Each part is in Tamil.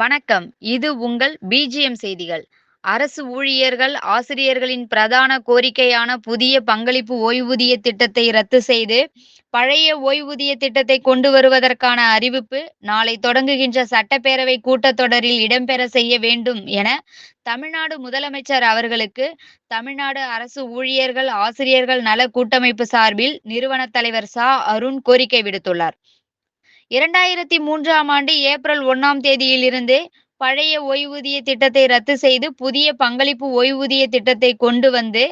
வணக்கம். இது உங்கள் பிஜிஎம் செய்திகள். அரசு ஊழியர்கள், ஆசிரியர்களின் பிரதான கோரிக்கையான புதிய பங்களிப்பு ஓய்வூதிய திட்டத்தை ரத்து செய்து, பழைய ஓய்வூதிய திட்டத்தை கொண்டு வருவதற்கான அறிவிப்பு நாளை தொடங்குகின்ற சட்டப்பேரவை கூட்டத்தொடரில் இடம்பெற செய்ய வேண்டும் என தமிழ்நாடு முதலமைச்சர் அவர்களுக்கு தமிழ்நாடு அரசு ஊழியர்கள், ஆசிரியர்கள் நல கூட்டமைப்பு சார்பில் நிறுவனத் தலைவர் அருண் கோரிக்கை விடுத்துள்ளார். 2003ஆம் ஆண்டு ஏப்ரல் 1ஆம் தேதியிலிருந்தே பழைய ஓய்வூதிய திட்டத்தை ரத்து செய்து புதிய பங்களிப்பு ஓய்வூதிய திட்டத்தை கொண்டு வந்து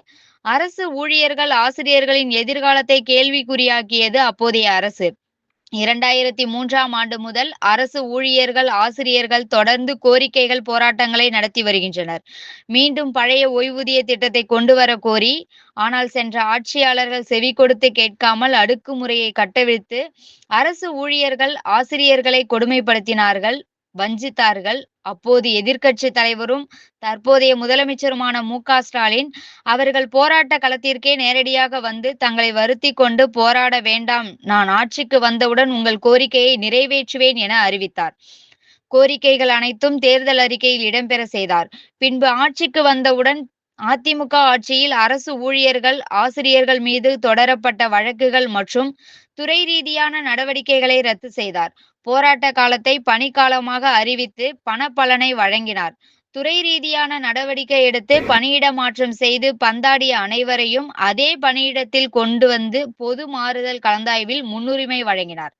அரசு ஊழியர்கள், ஆசிரியர்களின் எதிர்காலத்தை கேள்விக்குறியாக்கியது அப்போதைய அரசு. 2003ஆம் ஆண்டு முதல் அரசு ஊழியர்கள், ஆசிரியர்கள் தொடர்ந்து கோரிக்கைகள், போராட்டங்களை நடத்தி வருகின்றனர். மீண்டும் பழைய ஓய்வூதிய திட்டத்தை கொண்டு வர கோரி, ஆனால் சென்ற ஆட்சியாளர்கள் செவி கொடுத்து கேட்காமல் அடுக்குமுறையை கட்டவிழ்த்து அரசு ஊழியர்கள், ஆசிரியர்களை கொடுமைப்படுத்தினார்கள், வஞ்சித்தார்கள். அப்போது எதிர்க்கட்சி தலைவரும், தற்போதைய முதலமைச்சருமான ஸ்டாலின் அவர்கள் போராட்ட களத்திற்கே நேரடியாக வந்து தங்களை வருத்திக் கொண்டு போராட வேண்டாம், நான் ஆட்சிக்கு வந்தவுடன் உங்கள் கோரிக்கையை நிறைவேற்றுவேன் என அறிவித்தார். கோரிக்கைகள் அனைத்தும் தேர்தல் அறிக்கையில் இடம்பெற செய்தார். பின்பு ஆட்சிக்கு வந்தவுடன் அதிமுக ஆட்சியில் அரசு ஊழியர்கள், ஆசிரியர்கள் மீது தொடரப்பட்ட வழக்குகள் மற்றும் துறை ரீதியான நடவடிக்கைகளை ரத்து செய்தார். போராட்ட காலத்தை பணிக்காலமாக அறிவித்து பணப்பலனை வழங்கினார். துறை ரீதியான நடவடிக்கை எடுத்து பணியிட மாற்றம் செய்து பந்தாடிய அனைவரையும் அதே பணியிடத்தில் கொண்டு வந்து பொது மாறுதல் கலந்தாய்வில் முன்னுரிமை வழங்கினார்.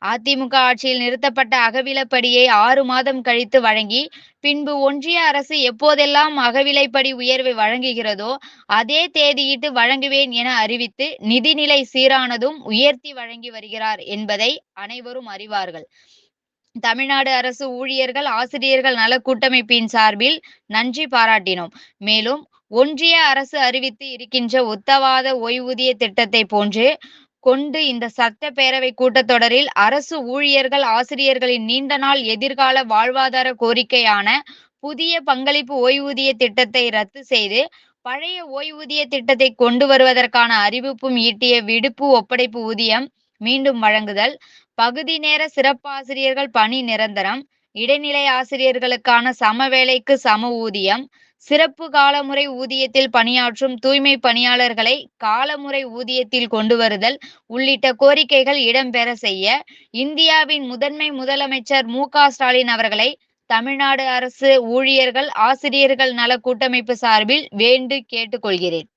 அதிமுக ஆட்சியில் நிறுத்தப்பட்ட அகவிலைப்படியை 6 மாதம் கழித்து வழங்கி, பின்பு ஒன்றிய அரசு எப்போதெல்லாம் அகவிலைப்படி உயர்வை வழங்குகிறதோ, அதே தேதியிட்டு வழங்குவேன் என அறிவித்து, நிதிநிலை சீரானதும் உயர்த்தி வழங்கி வருகிறார் என்பதை அனைவரும் அறிவார்கள். தமிழ்நாடு அரசு ஊழியர்கள், ஆசிரியர்கள் நல கூட்டமைப்பின் சார்பில் நன்றி பாராட்டினோம். மேலும் ஒன்றிய அரசு அறிவித்து இருக்கின்ற உத்தரவாத ஓய்வூதிய திட்டத்தை போன்று கொண்டு இந்த சட்டப்பேரவை கூட்டத்தொடரில் அரசு ஊழியர்கள், ஆசிரியர்களின் நீண்ட நாள் எதிர்கால வாழ்வாதார கோரிக்கையான புதிய பங்களிப்பு ஓய்வூதிய திட்டத்தை ரத்து செய்து, பழைய ஓய்வூதிய திட்டத்தை கொண்டு வருவதற்கான அறிவிப்பும் ஈட்டிய விடுப்பு ஒப்படைப்பு ஊதியம் மீண்டும் வழங்குதல், பகுதி நேர சிறப்பாசிரியர்கள் பணி நிரந்தரம், இடைநிலை ஆசிரியர்களுக்கான சம வேலைக்கு சம ஊதியம், சிறப்பு காலமுறை ஊதியத்தில் பணியாற்றும் தூய்மை பணியாளர்களை காலமுறை ஊதியத்தில் கொண்டு வருதல் உள்ளிட்ட கோரிக்கைகள் இடம்பெற செய்ய இந்தியாவின் முதன்மை முதலமைச்சர் ஸ்டாலின் அவர்களை தமிழ்நாடு அரசு ஊழியர்கள், ஆசிரியர்கள் நல கூட்டமைப்பு சார்பில் கேட்டுக்கொள்கிறேன்.